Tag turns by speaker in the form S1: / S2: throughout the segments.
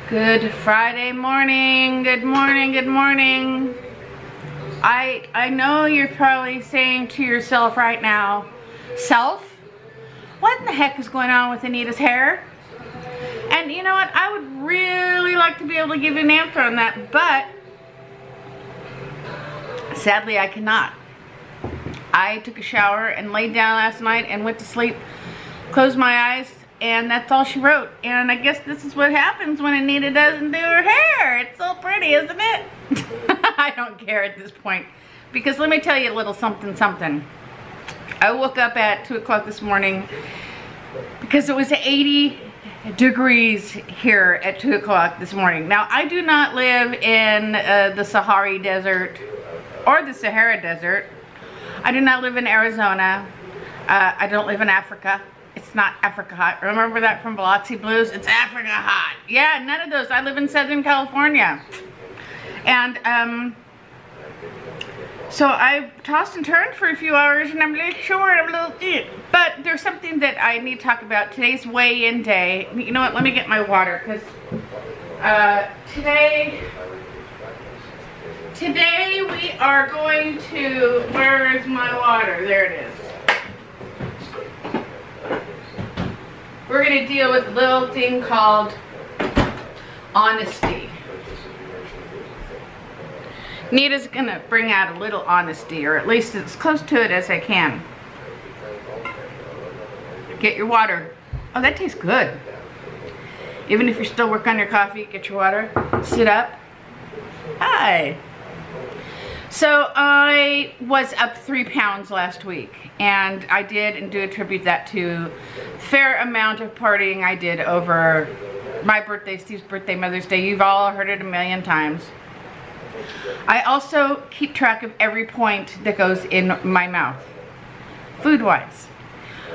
S1: Good Friday morning. Good morning. Good morning. I know you're probably saying to yourself right now, self, what in the heck is going on with Anita's hair? And you know what? I would really like to be able to give you an answer on that, but sadly I cannot. I took a shower and laid down last night and went to sleep, closed my eyes, and that's all she wrote. And I guess this is what happens when Anita doesn't do her hair. It's so pretty, isn't it? I don't care at this point. Because let me tell you a little something. I woke up at 2 o'clock this morning because it was 80 degrees here at 2 o'clock this morning. Now, I do not live in the Sahara Desert or the Sahara Desert. I do not live in Arizona. I don't live in Africa. It's not Africa hot. Remember that from Biloxi Blues? It's Africa hot. Yeah, none of those. I live in Southern California. And so I tossed and turned for a few hours, and I'm a little short, I'm a little but there's something that I need to talk about. Today's weigh-in day. You know what? Let me get my water, because today we are going to, where's my water? There it is. We're going to deal with a little thing called honesty. Nita's going to bring out a little honesty, or at least as close to it as I can. Get your water. Oh, that tastes good. Even if you're still working on your coffee, get your water. Sit up. Hi. So I was up 3 pounds last week, and I did and do attribute that to a fair amount of partying I did over my birthday, Steve's birthday, Mother's Day. You've all heard it a million times. I also keep track of every point that goes in my mouth, food-wise.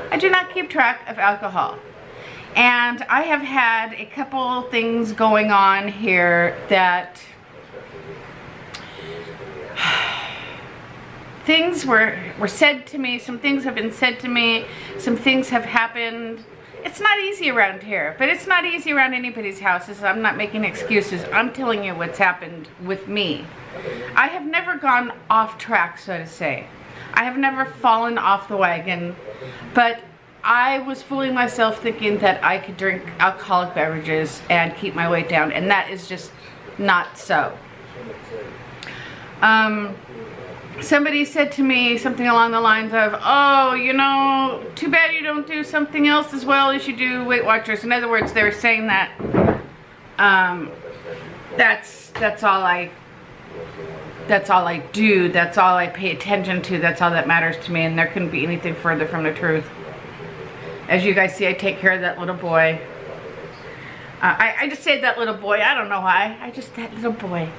S1: I do not keep track of alcohol. And I have had a couple things going on here that things were said to me, some things have been said to me, some things have happened. It's not easy around here, but it's not easy around anybody's houses. I'm not making excuses. I'm telling you what's happened with me. I have never gone off track, so to say. I have never fallen off the wagon, but I was fooling myself thinking that I could drink alcoholic beverages and keep my weight down, and that is just not so. Somebody said to me something along the lines of, oh, you know, too bad you don't do something else as well as you do Weight Watchers. In other words, they were saying that that's all I do, that's all I pay attention to, that's all that matters to me, and there couldn't be anything further from the truth. As you guys see, I take care of that little boy. I just say that little boy, I don't know why, that little boy.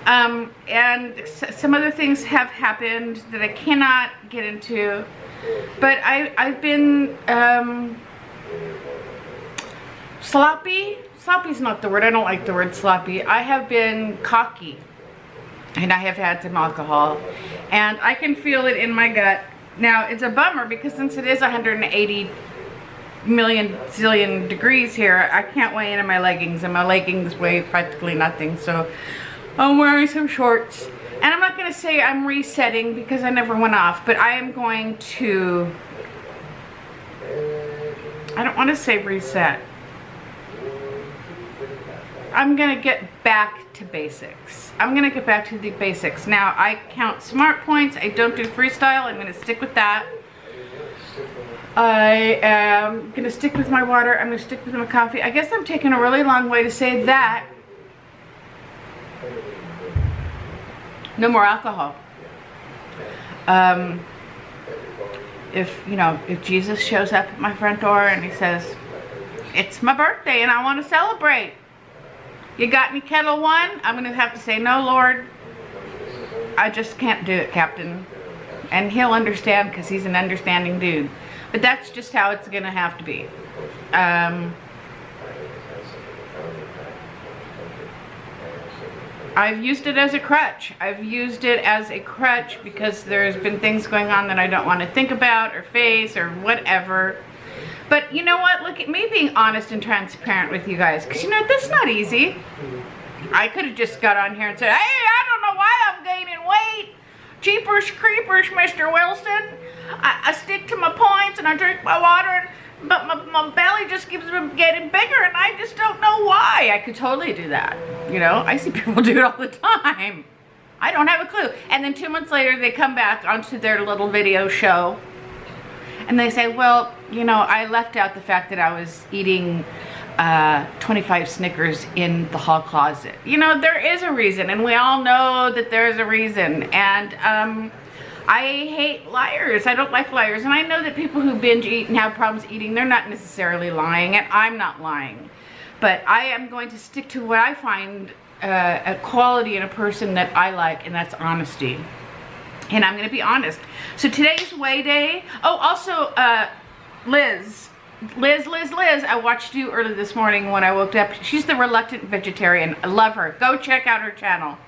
S1: And some other things have happened that I cannot get into, but I've been sloppy. Sloppy's not the word. I don't like the word sloppy. I have been cocky, and I have had some alcohol, and I can feel it in my gut. Now, it's a bummer because since it is 180 million zillion degrees here, I can't weigh in my leggings, and my leggings weigh practically nothing, so I'm wearing some shorts. And I'm not going to say I'm resetting because I never went off, but I am going to, I don't want to say reset. I'm going to get back to basics. I'm going to get back to the basics. Now, I count smart points. I don't do freestyle. I'm going to stick with that. I am going to stick with my water. I'm going to stick with my coffee. I guess I'm taking a really long way to say that. No more alcohol. If Jesus shows up at my front door and he says, it's my birthday and I want to celebrate, you got any Kettle One? I'm going to have to say, no, Lord, I just can't do it, Captain. And he'll understand because he's an understanding dude. But that's just how it's going to have to be. I've used it as a crutch. I've used it as a crutch because there's been things going on that I don't want to think about or face or whatever. But you know what? Look at me being honest and transparent with you guys. Because you know, that's not easy. I could have just got on here and said, hey, I don't know why I'm gaining weight. Jeepers creepers, Mr. Wilson. I stick to my points and I drink my water, but my belly just keeps getting bigger and I just don't know why. I could totally do that. You know, I see people do it all the time. I don't have a clue. And then 2 months later, they come back onto their little video show and they say, well, you know, I left out the fact that I was eating 25 Snickers in the hall closet. You know, there is a reason, and we all know that there's a reason. And I hate liars. I don't like liars. And I know that people who binge eat and have problems eating, they're not necessarily lying, and I'm not lying. But I am going to stick to what I find a quality in a person that I like, and that's honesty. And I'm going to be honest. So today's weigh day. Oh, also, Liz, I watched you early this morning when I woke up. She's the Reluctant Vegetarian. I love her. Go check out her channel.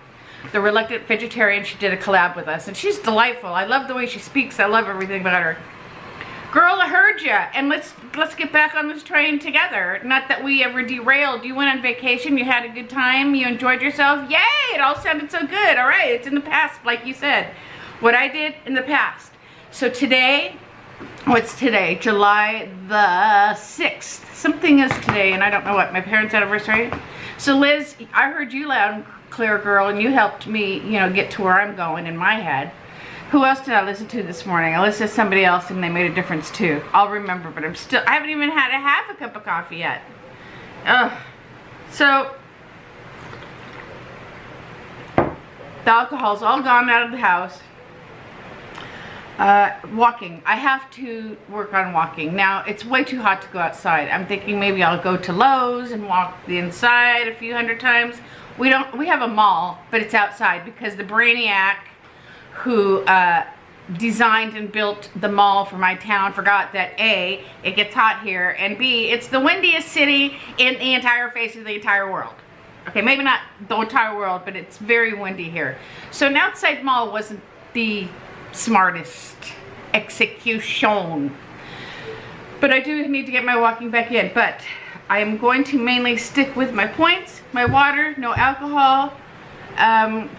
S1: The Reluctant Vegetarian. She did a collab with us, and she's delightful. I love the way she speaks. I love everything about her. Girl, I heard ya, and let's get back on this train together. Not that we ever derailed. You went on vacation. You had a good time. You enjoyed yourself. Yay! It all sounded so good. All right, it's in the past, like you said. What I did in the past. So today. What's today? July the 6th. Something is today, and I don't know what. My parents' anniversary. So Liz, I heard you loud and clear, girl, and you helped me, you know, get to where I'm going in my head. Who else did I listen to this morning? I listened to somebody else, and they made a difference too. I'll remember, but I haven't even had half a cup of coffee yet. Ugh. So the alcohol's all gone out of the house. Walking. I have to work on walking. Now, it's way too hot to go outside. I'm thinking maybe I'll go to Lowe's and walk the inside a few hundred times. We have a mall, but it's outside because the brainiac who designed and built the mall for my town forgot that A, it gets hot here, and B, it's the windiest city in the entire face of the entire world. Okay, maybe not the entire world, but it's very windy here. So an outside mall wasn't the smartest execution, but I do need to get my walking back in. But I am going to mainly stick with my points, my water, no alcohol,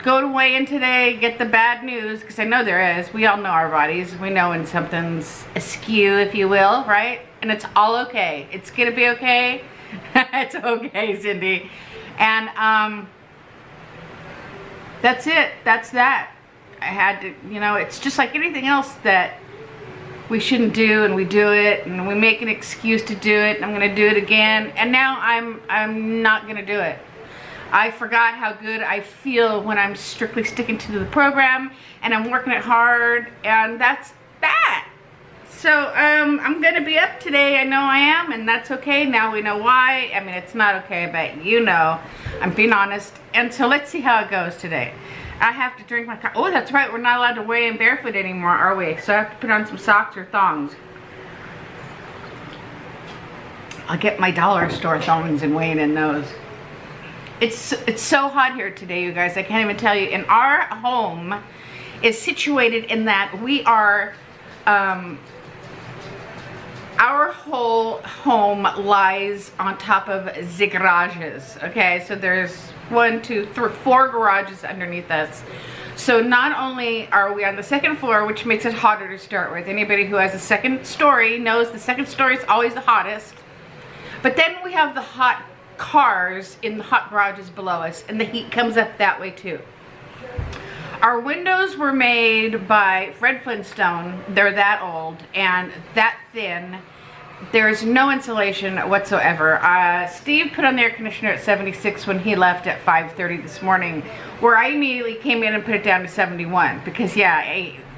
S1: go to weigh in today, get the bad news, because I know there is. We all know our bodies. We know when something's askew, if you will, right? And it's all okay. It's gonna be okay. It's okay, Cindy. And that's it. That's that. I had to, you know, it's just like anything else that we shouldn't do, and we do it, and we make an excuse to do it, and I'm gonna do it again, and now I'm not gonna do it. I forgot how good I feel when I'm strictly sticking to the program, and I'm working it hard, and that's that. So I'm gonna be up today. I know I am, and that's okay. Now we know why. I mean, it's not okay, but you know, I'm being honest. And so let's see how it goes today. I have to drink my coffee. Oh, that's right. We're not allowed to weigh in barefoot anymore, are we? So I have to put on some socks or thongs. I'll get my dollar store thongs and weigh in those. It's so hot here today, you guys. I can't even tell you. And our home is situated in that we are, our whole home lies on top of the garages. Okay, so there's 1, 2, 3, 4 garages underneath us. So not only are we on the second floor, which makes it hotter to start with. Anybody who has a second story knows the second story is always the hottest. But then we have the hot cars in the hot garages below us, and the heat comes up that way too. Our windows were made by Fred Flintstone. They're that old and that thin. There's no insulation whatsoever. Steve put on the air conditioner at 76 when he left at 5:30 this morning, where I immediately came in and put it down to 71 because yeah,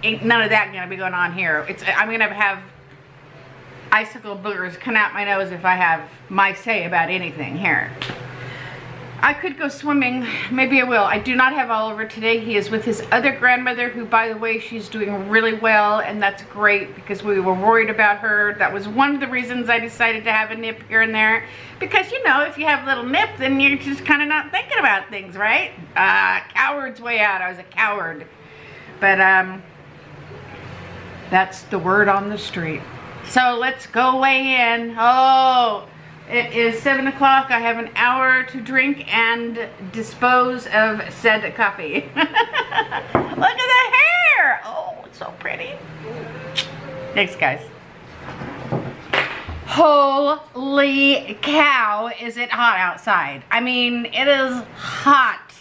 S1: ain't none of that gonna be going on here. I'm gonna have icicle boogers come out my nose if I have my say about anything here. I could go swimming. Maybe I will. I do not have Oliver today. He is with his other grandmother, who, by the way, she's doing really well, and that's great because we were worried about her. That was one of the reasons I decided to have a nip here and there. Because, you know, if you have a little nip, then you're just kind of not thinking about things, right? Coward's way out. I was a coward. But, that's the word on the street. So let's go weigh in. Oh, it is 7 o'clock. I have an hour to drink and dispose of said coffee. Look at the hair. Oh, it's so pretty. Thanks, guys. Holy cow, is it hot outside. I mean, it is hot.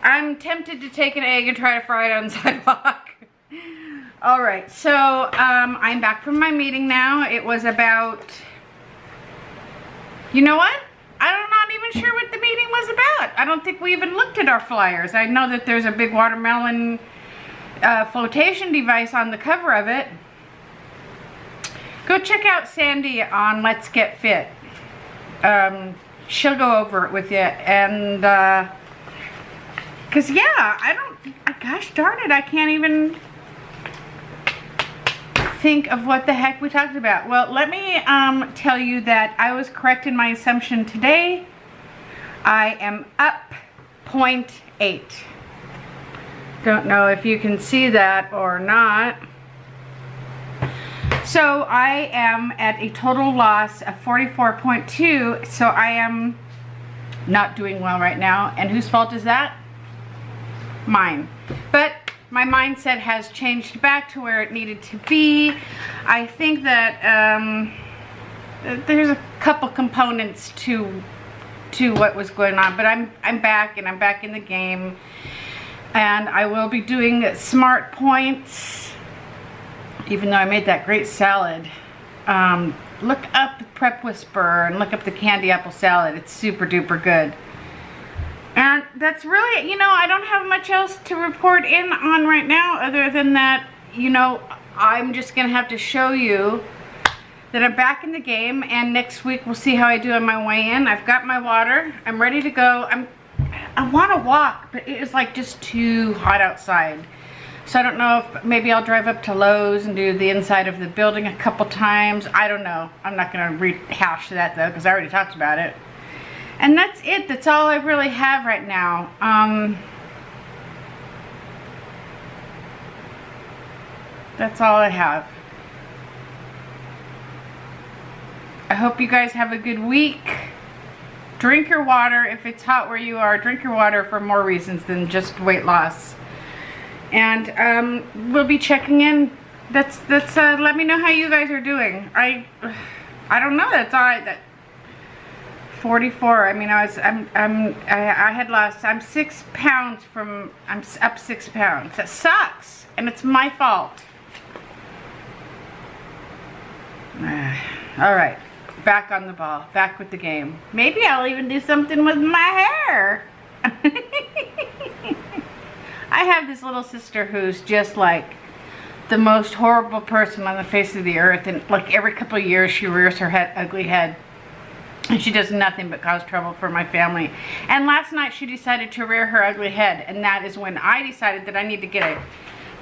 S1: I'm tempted to take an egg and try to fry it on the sidewalk. All right, so I'm back from my meeting now. It was about, you know what? I'm not even sure what the meeting was about. I don't think we even looked at our flyers. I know that there's a big watermelon flotation device on the cover of it. Go check out Sandy on Let's Get Fit. She'll go over it with you. And, cause yeah, gosh darn it, I can't even think of what the heck we talked about. Well, let me tell you that I was correct in my assumption today. I am up 0.8. Don't know if you can see that or not. So I am at a total loss of 44.2, so I am not doing well right now. And whose fault is that? Mine. But my mindset has changed back to where it needed to be. I think that there's a couple components to what was going on, but I'm back, and I'm back in the game, and I will be doing Smart Points, even though I made that great salad. Look up Prep Whisperer and look up the candy apple salad. It's super duper good. And that's really, you know, I don't have much else to report in on right now other than that, you know, I'm just going to have to show you that I'm back in the game, and next week we'll see how I do on my way in. I've got my water. I'm ready to go. I want to walk, but it is like just too hot outside. So I don't know if maybe I'll drive up to Lowe's and do the inside of the building a couple times. I don't know. I'm not going to rehash that though, because I already talked about it. And that's it. That's all I really have right now. That's all I have. I hope you guys have a good week. Drink your water. If it's hot where you are, drink your water for more reasons than just weight loss. And we'll be checking in. Let me know how you guys are doing. I don't know. That's all right. 44. I mean, I had lost. I'm 6 pounds from. I'm up 6 pounds. That sucks, and it's my fault. All right, back on the ball. Back with the game. Maybe I'll even do something with my hair. I have this little sister who's just like the most horrible person on the face of the earth, and like every couple of years she rears her ugly head. And she does nothing but cause trouble for my family. And last night she decided to rear her ugly head, and that is when I decided that I need to get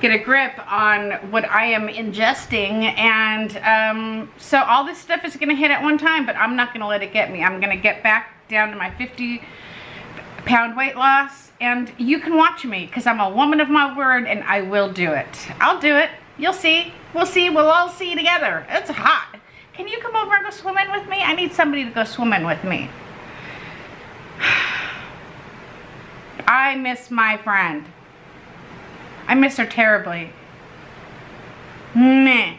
S1: a grip on what I am ingesting. And so all this stuff is going to hit at one time, but I'm not going to let it get me. I'm going to get back down to my 50-pound weight loss, and you can watch me because I'm a woman of my word, and I will do it. I'll do it. You'll see. We'll see. We'll all see together. It's hot. Can you come over and go swimming with me? I need somebody to go swimming with me. I miss my friend. I miss her terribly. Meh.